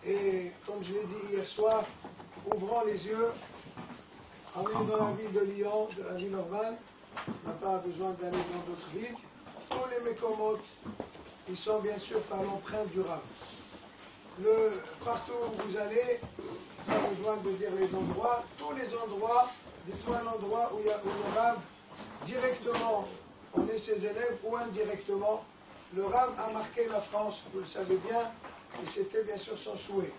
Et comme je l'ai dit hier soir, ouvrant les yeux, on est dans la ville de Lyon, de la ville urbaine, on n'a pas besoin d'aller dans d'autres villes. Tous les mécomotes, ils sont bien sûr par l'empreinte du Rav. Partout où vous allez, pas besoin de dire les endroits, tous les endroits, dites-moi un endroit où il y a le Rav, directement, on est ses élèves, ou indirectement, le Rav a marqué la France, vous le savez bien, et c'était bien sûr son souhait.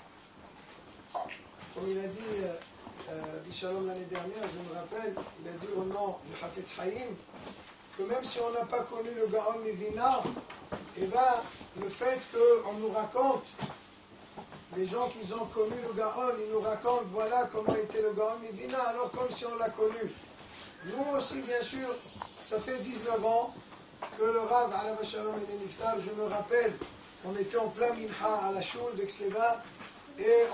Comme il a dit, Bishalom l'année dernière, je me rappelle, il a dit au nom du Hafez Chaim, que même si on n'a pas connu le Gaon Mivina, eh bien, le fait qu'on nous raconte, les gens qui ont connu le Gaon, ils nous racontent, voilà comment était le Gaon Mivina, alors comme si on l'a connu. Nous aussi, bien sûr, ça fait 19 ans que le Rav, Alav Shalom et Niftar, je me rappelle, on était en plein Minha à la Choule d'Aix-les-Bains, et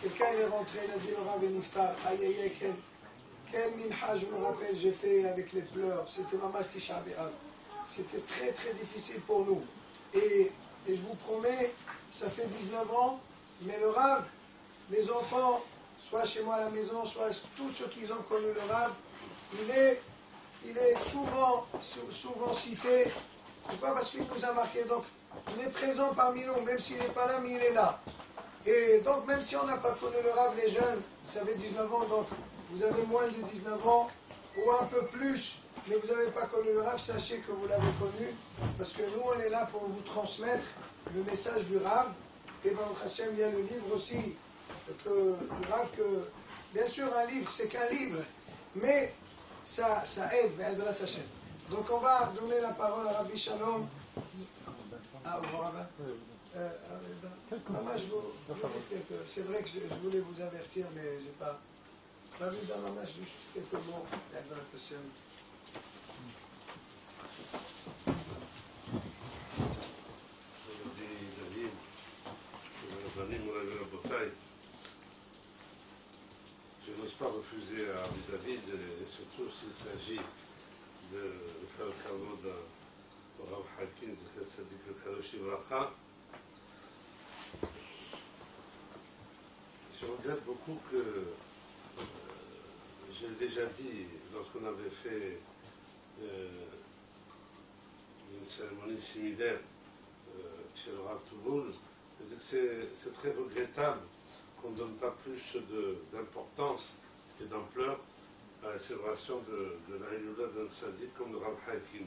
quelqu'un est rentré, il a dit le Rav et Niftar, aïe aïe aïe, quel Minha, je me rappelle, j'ai fait avec les pleurs, c'était Mamash Tisha B'Av. C'était très très difficile pour nous. Et je vous promets, ça fait 19 ans, mais le Rav, les enfants, soit chez moi à la maison, soit tous ceux qui ont connu le Rav, il est souvent cité. Pourquoi? Parce qu'il nous a marqué. Donc, il est présent parmi nous, même s'il n'est pas là, mais il est là. Et donc, même si on n'a pas connu le Rav, les jeunes, vous avez 19 ans, donc vous avez moins de 19 ans, ou un peu plus, mais vous n'avez pas connu le Rav, sachez que vous l'avez connu, parce que nous, on est là pour vous transmettre le message du Rav. Et Baruch Hashem, il y a le livre aussi, du Rav, que, bien sûr, un livre, c'est qu'un livre, mais ça aide, Be'ezrat Hashem. Donc, on va donner la parole à Rabbi Shalom. Ah, au revoir, Rabbin. Maman, c'est vrai que je voulais vous avertir, mais j'ai pas vu dans ma main, juste quelques mots. Be'ezrat Hashem. Je n'ose pas refuser à David, et surtout s'il s'agit de faire le kavod au Rav Hakim, c'est-à-dire le Kadosh Ivracha. Je regrette beaucoup que, je l'ai déjà dit lorsqu'on avait fait une cérémonie similaire chez le Rav Touboul, c'est très regrettable qu'on ne donne pas plus d'importance et d'ampleur à la célébration de la Hiloula d'un Sadiq comme le Rav Hakim.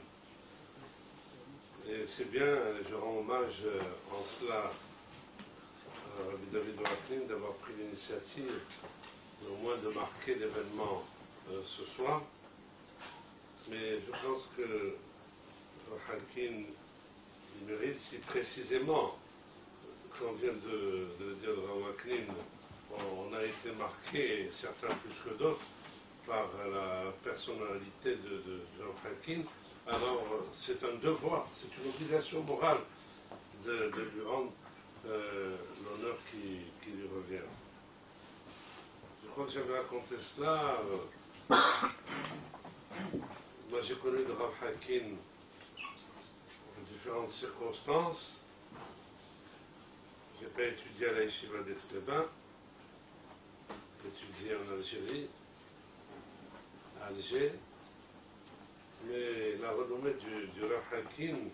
Et c'est bien, je rends hommage en cela à Rabbi David Oraknin d'avoir pris l'initiative au moins de marquer l'événement ce soir. Mais je pense que le Rav Hakim il mérite si précisément, comme vient de le dire le Rav Hakim, on a été marqué, certains plus que d'autres, par la personnalité de Rav Hakim. Alors c'est un devoir, c'est une obligation morale de lui rendre l'honneur qui lui revient. Je crois que j'avais raconté cela. Moi j'ai connu le Rav Hakim en différentes circonstances. Je n'ai pas étudié à la Yeshiva d'Aix-les-Bains, j'ai étudié en Algérie, à Alger. Mais la renommée du Rav Hakim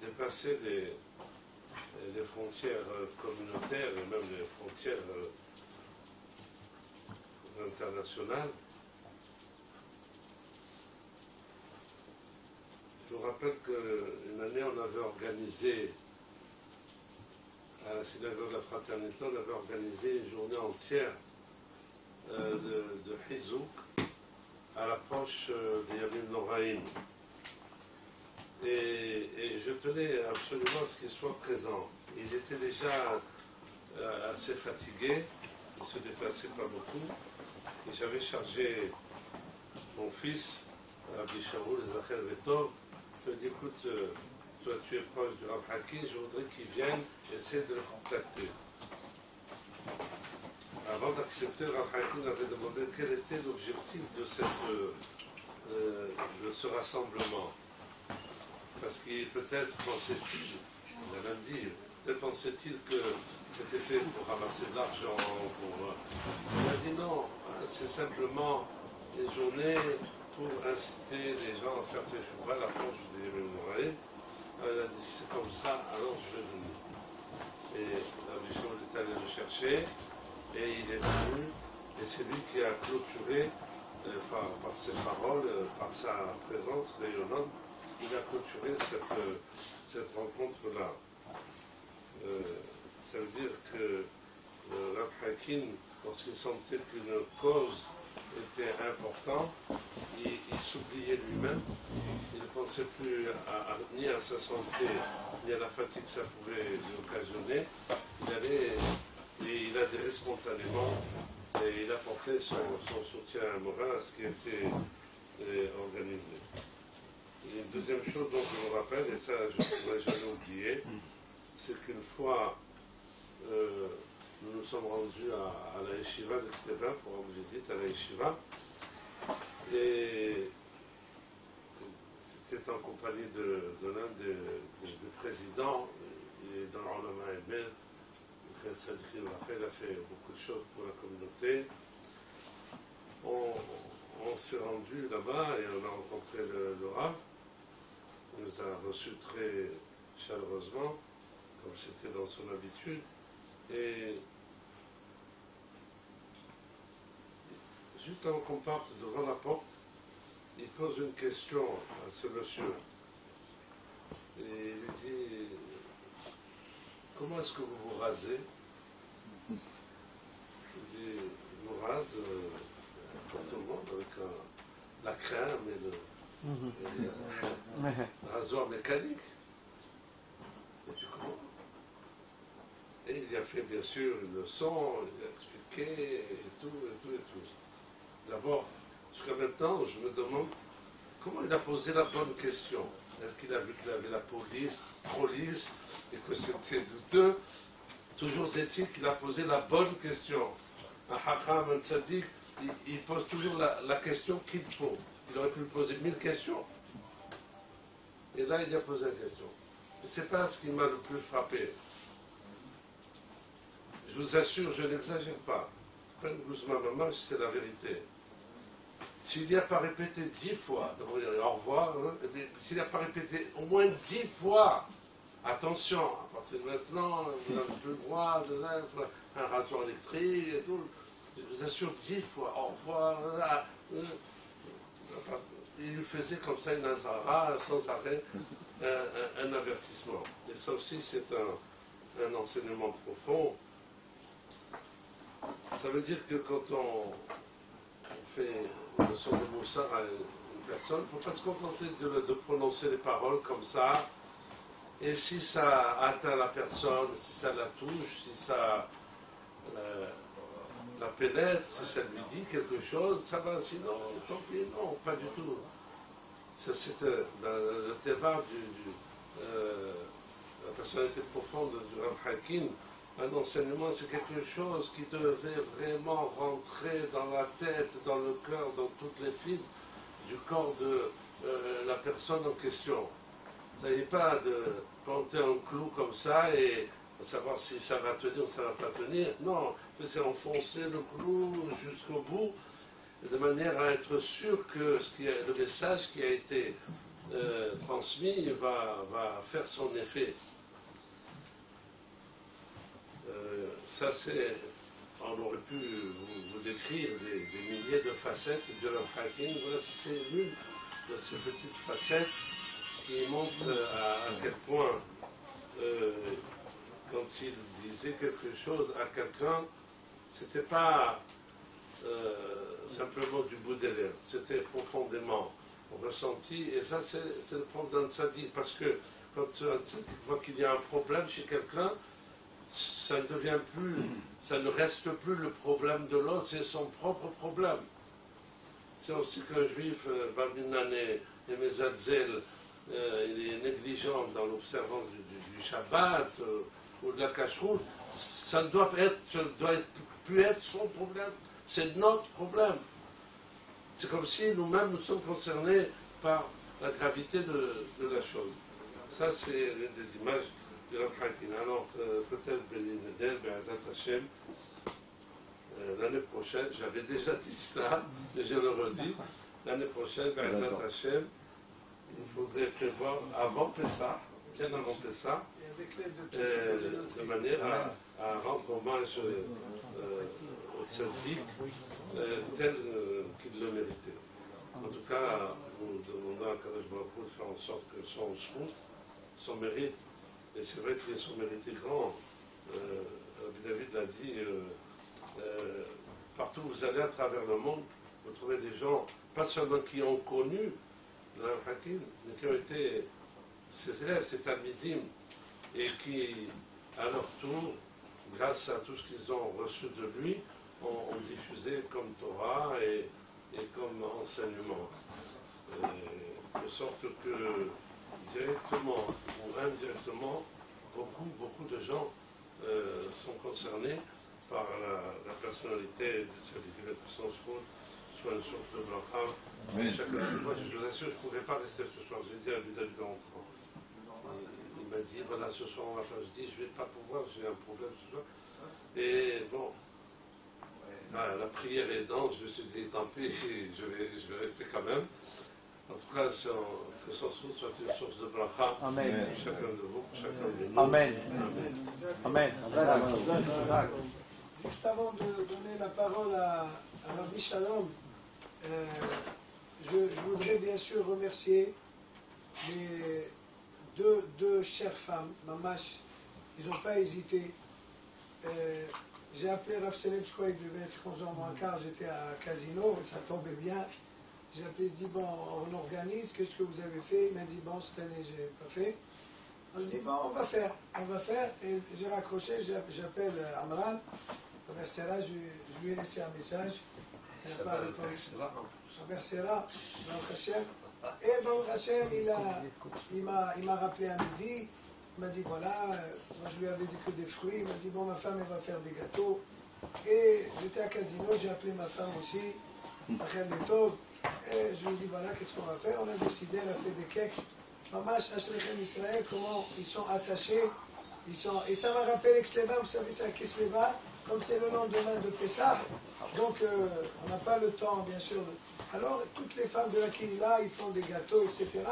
dépassait les frontières communautaires et même les frontières internationales. Je me rappelle qu'une année, on avait organisé, à la synagogue de la Fraternité, on avait organisé une journée entière de Hizouk à l'approche des Yamim Noraïm. Et je tenais absolument à ce qu'il soit présent. Il était déjà assez fatigué, il ne se déplaçait pas beaucoup, et j'avais chargé mon fils, Rabbi Shaul, Zachel Vetov. Je lui ai dit, écoute, toi tu es proche du Rav Hakim, je voudrais qu'il vienne essayer de le contacter. Avant d'accepter, le Rav Hakim avait demandé quel était l'objectif de ce rassemblement. Parce qu'il peut-être pensait-il, il a même dit, Peut-être pensait-il que c'était fait pour ramasser de l'argent, pour... Il a dit non, c'est simplement une journée pour inciter les gens à faire teshuva. La fois, je vous ai mémoré. Il a dit, c'est comme ça, alors je vais venir. Et Rabbi Shimon est allé le chercher, et il est venu, et c'est lui qui a clôturé, par ses paroles, par sa présence rayonnante, il a clôturé cette rencontre-là. Ça veut dire que Rav Hakin, lorsqu'il sentait qu'une cause était importante, il s'oubliait lui-même, il ne pensait plus ni à sa santé, ni à la fatigue que ça pouvait lui occasionner. Il allait et il adhérait spontanément et il apportait son soutien moral à ce qui était organisé. Et une deuxième chose dont je me rappelle, et ça je ne pourrais jamais oublier, c'est qu'une fois nous nous sommes rendus à la yeshiva de Stéphane pour rendre visite à la yeshiva, et c'était en compagnie de l'un des présidents, il est dans l'Olama Emet, il a fait beaucoup de choses pour la communauté. On s'est rendu là-bas et on a rencontré le Rav. Il nous a reçus très chaleureusement, comme c'était dans son habitude. Et juste avant qu'on parte devant la porte, il pose une question à ce monsieur. Et il lui dit, comment est-ce que vous vous rasez? Il dit, je me rase comme tout le monde, avec la crème et le rasoir mécanique. Et puis comment? Et il a fait bien sûr une leçon, il a expliqué et tout. D'abord, jusqu'à maintenant, je me demande comment il a posé la bonne question. Est-ce qu'il a vu qu'il avait la police trop lisse et que c'était douteux? Toujours est-il qu'il a posé la bonne question. Un hacham, un tzaddik, il pose toujours la question qu'il faut. Il aurait pu poser 1000 questions. Et là, il a posé la question. Et c'est pas ce qui m'a le plus frappé. Je vous assure, je n'exagère pas. C'est la vérité. S'il n'y a pas répété 10 fois, d'abord il dit au revoir, s'il n'y a pas répété au moins 10 fois, attention, à partir de maintenant, vous n'avez plus le droit de un rasoir électrique et tout. Je vous assure 10 fois, au revoir. Il lui faisait comme ça une azara, sans arrêt, un avertissement. Et ça aussi, c'est un enseignement profond. Ça veut dire que quand on fait le son de Moussar à une personne, il ne faut pas se contenter de prononcer les paroles comme ça. Et si ça atteint la personne, si ça la touche, si ça la pénètre, si ça lui dit quelque chose, ça va, sinon, tant pis, non, pas du tout. C'est le débat la personnalité profonde du Rav Hakin. Un enseignement, c'est quelque chose qui devait vraiment rentrer dans la tête, dans le cœur, dans toutes les fibres du corps de la personne en question. Il ne s'agit pas de planter un clou comme ça et savoir si ça va tenir ou ça ne va pas tenir. Non, c'est enfoncer le clou jusqu'au bout, de manière à être sûr que le message qui a été transmis va faire son effet. Ça c'est, on aurait pu vous décrire des milliers de facettes de Rav Hakin. Voilà, c'est l'une de ces petites facettes qui montre à quel point quand il disait quelque chose à quelqu'un, c'était pas simplement du bout des lèvres, c'était profondément ressenti. Et ça c'est le problème d'un tzaddik, parce que quand un tzaddik voit qu'il y a un problème chez quelqu'un, ça ne devient plus, ça ne reste plus le problème de l'autre, c'est son propre problème. C'est aussi qu'un juif, Babinane et Mezadzel, il est négligent dans l'observance du Shabbat ou de la Kashrut, ça ne doit plus être son problème, c'est notre problème. C'est comme si nous-mêmes nous sommes concernés par la gravité de la chose. Ça, c'est une des images de Rav Hakin. Alors, peut-être Belinedel, Be'ezat Hashem, l'année prochaine, j'avais déjà dit ça, mais je le redis, l'année prochaine, Be'ezat Hashem, il faudrait prévoir avant Pessah, bien avant Pessah, de manière à rendre hommage au tzaddik tel qu'il le méritait. En tout cas, nous demandons à Kadosh Baruch Hu de faire en sorte que son mérite, et c'est vrai que son mérite est grand, David l'a dit, partout où vous allez à travers le monde, vous trouvez des gens, pas seulement qui ont connu le Rav Hakim, mais qui ont été ses élèves, ses talmidim, et qui, à leur tour, grâce à tout ce qu'ils ont reçu de lui, ont diffusé comme Torah et comme enseignement. De sorte que, directement ou indirectement, beaucoup de gens sont concernés par la personnalité de cette équipe sans soit une sorte de bracha. Mais chacun de moi, je vous assure, je ne pouvais pas rester ce soir. J'ai dit à David d'enfant. Il m'a dit, voilà, ce soir on va faire. Je dis, je ne vais pas pouvoir, j'ai un problème ce soir. Et bon, la prière aidant, je me suis dit, tant pis, je vais rester quand même. En tout cas, que son souffle soit une source de bracha. Amen. Pour chacun de vous, pour chacun de nous. Amen. Amen. Amen. Juste avant de donner la parole à Rabbi Shalom, je voudrais bien sûr remercier les deux chères femmes, Mamash. Ils n'ont pas hésité. J'ai appelé Rav Selem, je crois qu'il devait être 11h moins quart, j'étais à Casino, et ça tombait bien. J'ai appelé, dit bon, on organise, qu'est-ce que vous avez fait? Il m'a dit bon, cette année j'ai pas fait. Je dis bon, on va faire, et j'ai raccroché, j'appelle Amran, vers Serra, je lui ai laissé un message, il n'a pas répondu. Vers Serra, Baruch Hashem, et Baruch Hashem, il m'a rappelé à midi, il m'a dit voilà, moi je lui avais dit que des fruits, il m'a dit bon, ma femme elle va faire des gâteaux, et j'étais à Casino, j'ai appelé ma femme aussi, Rachel Letov, et je lui ai dit voilà, qu'est-ce qu'on va faire? On a décidé, elle a fait des cakes. Mamash, Ashrechem Israël, comment ils sont attachés, et ça m'a rappelé Exleva, vous savez, c'est à Kisleva, comme c'est le lendemain de Pessah, donc on n'a pas le temps, bien sûr. Alors, toutes les femmes de la Kila, ils font des gâteaux, etc.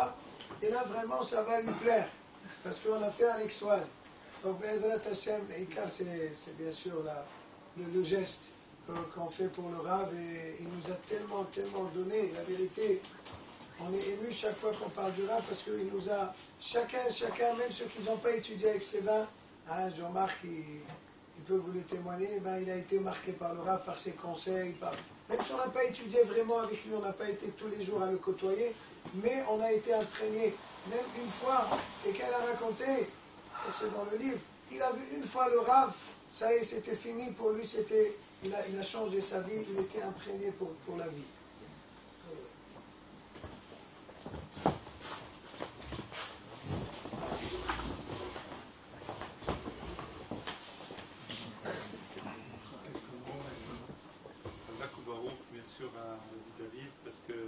Et là, vraiment, ça va lui plaire, parce qu'on a fait un exoise. Donc, Bezrat Hashem, Ikar, c'est bien sûr le geste qu'on fait pour le Rav, et il nous a tellement donné, la vérité. On est ému chaque fois qu'on parle du Rav parce qu'il nous a, chacun, même ceux qui n'ont pas étudié avec Stéban, hein, Jean-Marc, il peut vous le témoigner, ben, il a été marqué par le Rav, par ses conseils, même si on n'a pas étudié vraiment avec lui, on n'a pas été tous les jours à le côtoyer, mais on a été imprégné. Même une fois, et qu'elle a raconté, c'est dans le livre, il a vu une fois le Rav, ça y est, c'était fini pour lui, il a changé sa vie, il était imprégné pour la vie. Bien sûr à David, parce que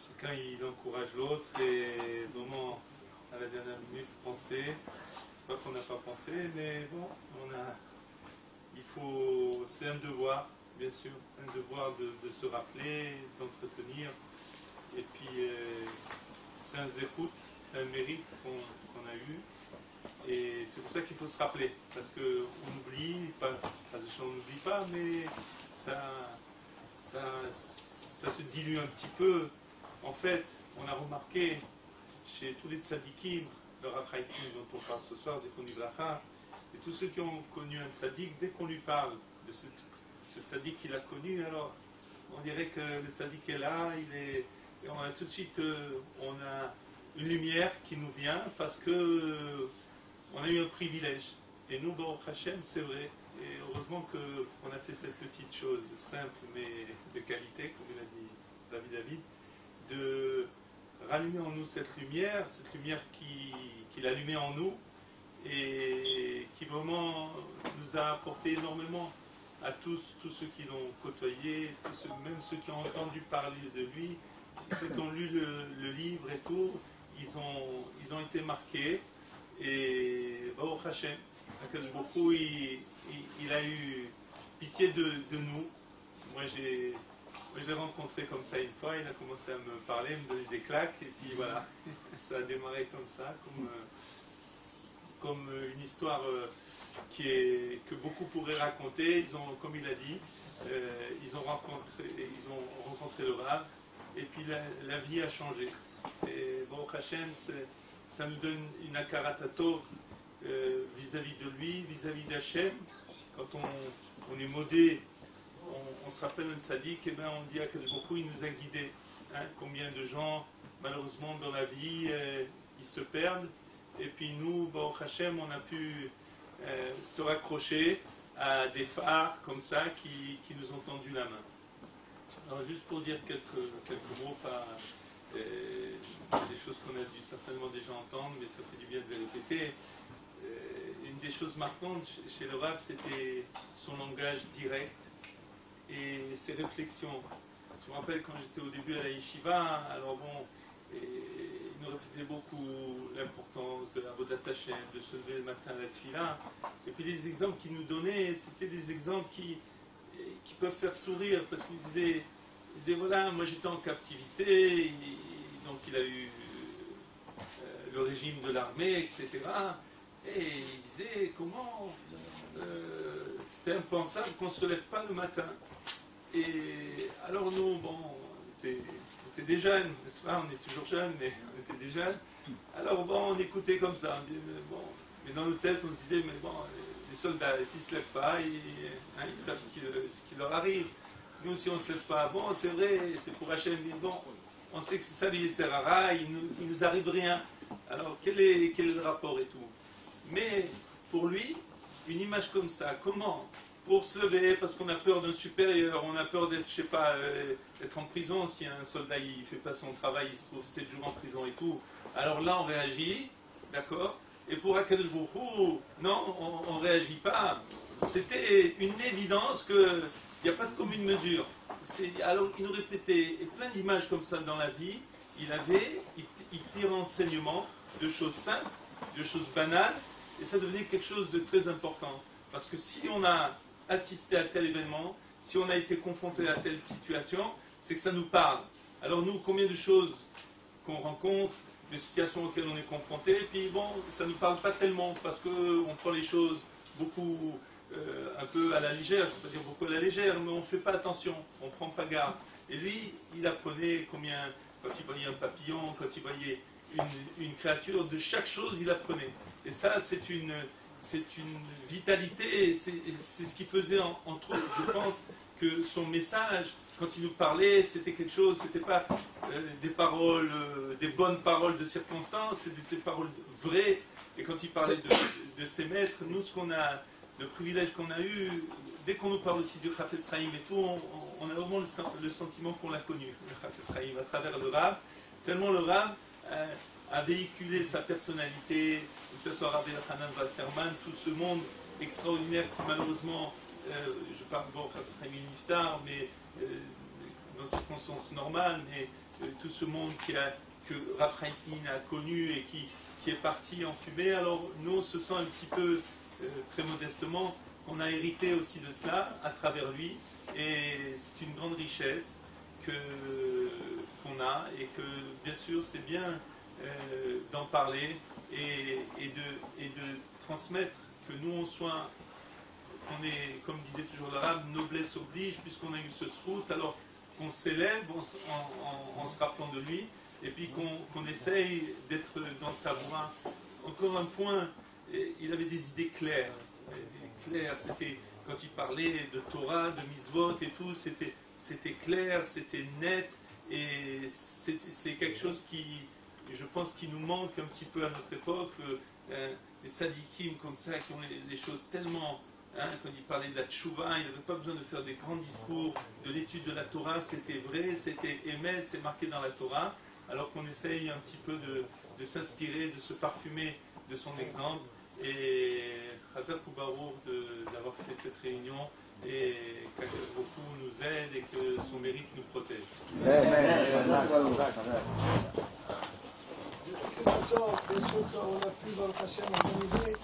chacun il encourage l'autre, et vraiment à la dernière minute penser, pas qu'on n'a pas pensé, mais bon, c'est un devoir, bien sûr, un devoir de se rappeler, d'entretenir, et puis c'est un zéhout, c'est un mérite qu'on a eu. Et c'est pour ça qu'il faut se rappeler, parce qu'on oublie, on n'oublie pas, mais ça se dilue un petit peu. En fait, on a remarqué chez tous les tzadikim, le Rav Haïtim dont on parle ce soir, Zichron Livracha, et tous ceux qui ont connu un tzadik, dès qu'on lui parle de ce tzadik qu'il a connu, alors on dirait que le tzadik est là, et on a tout de suite on a une lumière qui nous vient, parce que on a eu un privilège. Et nous, Baruch Hashem, c'est vrai. Et heureusement qu'on a fait cette petite chose simple, mais de qualité, comme il a dit David, de rallumer en nous cette lumière qu'il a allumée en nous, et qui vraiment nous a apporté énormément à tous ceux qui l'ont côtoyé, même ceux qui ont entendu parler de lui, ceux qui ont lu le livre et tout. ils ont été marqués. Et Baruch Hashem, Akadosh Baruch Hu, il a eu pitié de nous. Moi, je l'ai rencontré comme ça une fois, il a commencé à me parler, me donner des claques, et puis voilà, ça a démarré comme ça, comme une histoire que beaucoup pourraient raconter. Comme il a dit, ils ont rencontré le Rav, et puis la vie a changé. Et Baruch Hashem, ça nous donne une akaratatour vis-à-vis de lui, vis-à-vis d'Hachem. Quand on est modé, on se rappelle un sadique, et bien on dit à quel beaucoup il nous a guidés. Hein, combien de gens, malheureusement, dans la vie, ils se perdent. Et puis nous, Baruch Hashem, on a pu se raccrocher à des phares comme ça qui nous ont tendu la main. Alors juste pour dire quelques mots, pas des choses qu'on a dû certainement déjà entendre, mais ça fait du bien de les répéter. Une des choses marquantes chez le Rav, c'était son langage direct et ses réflexions. Je me rappelle quand j'étais au début à la yeshiva, alors bon, il nous répétait beaucoup l'importance de la Avodat Hashem, de se lever le matin à la tefila. Et puis les exemples qu'il nous donnait, c'était des exemples qui peuvent faire sourire, parce qu'il disait voilà, moi j'étais en captivité, donc il a eu le régime de l'armée, etc. Et il disait comment c'était impensable qu'on ne se lève pas le matin. Et alors nous, bon, on était des jeunes, n'est-ce pas? On est toujours jeunes, mais on était des jeunes. Alors bon, on écoutait comme ça, on disait, mais dans nos têtes, on se disait, mais bon, les soldats, s'ils ne se lèvent pas, ils savent ce qui leur arrive. Nous, si on ne se lève pas, bon, c'est vrai, c'est pour Hachem, mais bon, on sait que c'est ça, les Serara, il nous arrive rien. Alors, quel est le rapport et tout? Mais, pour lui, une image comme ça, comment? Pour se lever, parce qu'on a peur d'un supérieur, on a peur d'être, je sais pas, d'être en prison, si un soldat, il ne fait pas son travail, il se trouve 7 jours en prison et tout. Alors là, on réagit, d'accord? Et pour Akadosh Baruch Hu, non, on ne réagit pas. C'était une évidence qu'il n'y a pas de commune mesure. Alors il nous répétait plein d'images comme ça dans la vie. Il tire enseignement de choses simples, de choses banales, et ça devenait quelque chose de très important. Parce que si on a assisté à tel événement, si on a été confronté à telle situation, c'est que ça nous parle. Alors nous, combien de choses qu'on rencontre, des situations auxquelles on est confronté, et puis bon, ça ne nous parle pas tellement, parce qu'on prend les choses beaucoup, un peu à la légère, je ne peux pas dire beaucoup à la légère, mais on ne fait pas attention, on ne prend pas garde. Et lui, il apprenait combien, quand il voyait un papillon, quand il voyait une créature, de chaque chose, il apprenait. Et ça, c'est une vitalité, c'est ce qui faisait entre autres, je pense, que son message, quand il nous parlait, c'était quelque chose, c'était pas des paroles, des bonnes paroles de circonstance, c'était des paroles vraies. Et quand il parlait de ses maîtres, nous, le privilège qu'on a eu, dès qu'on nous parle aussi du Chafetz Chaim et tout, on a vraiment le sentiment qu'on l'a connu, le Chafetz Chaim, à travers le Rav, tellement le Rav a véhiculé sa personnalité, que ce soit Rabbi Hanan Wasserman, tout ce monde extraordinaire qui malheureusement, je parle bon, Chafetz Chaim Niftar, mais dans des circonstances normales, mais tout ce monde que Rav Chaim a connu et qui est parti en fumée. Alors nous, on se sent un petit peu, très modestement, qu'on a hérité aussi de cela à travers lui, et c'est une grande richesse qu'on a, et que bien sûr c'est bien d'en parler et de transmettre, que nous on soit, qu'on est, comme disait toujours l'arabe, noblesse oblige, puisqu'on a eu ce srout, alors qu'on s'élève en se rappelant de lui, et puis qu'on essaye d'être dans sa voie. Encore un point, il avait des idées claires, c'était, quand il parlait de Torah, de mitzvot et tout, c'était clair, c'était net, et c'est quelque chose qui, je pense, qui nous manque un petit peu à notre époque, les tzadikim comme ça, qui ont les choses tellement, quand il parlait de la tchouva, il n'avait pas besoin de faire des grands discours, de l'étude de la Torah, c'était vrai, c'était émettre, c'est marqué dans la Torah, alors qu'on essaye un petit peu de s'inspirer, de se parfumer de son exemple. Et Chazak Baruch d'avoir fait cette réunion, et qu'Akadosh Baruch Hu nous aide et que son mérite nous protège. toute façon, bien sûr qu'on a pu dans le Hachem organiser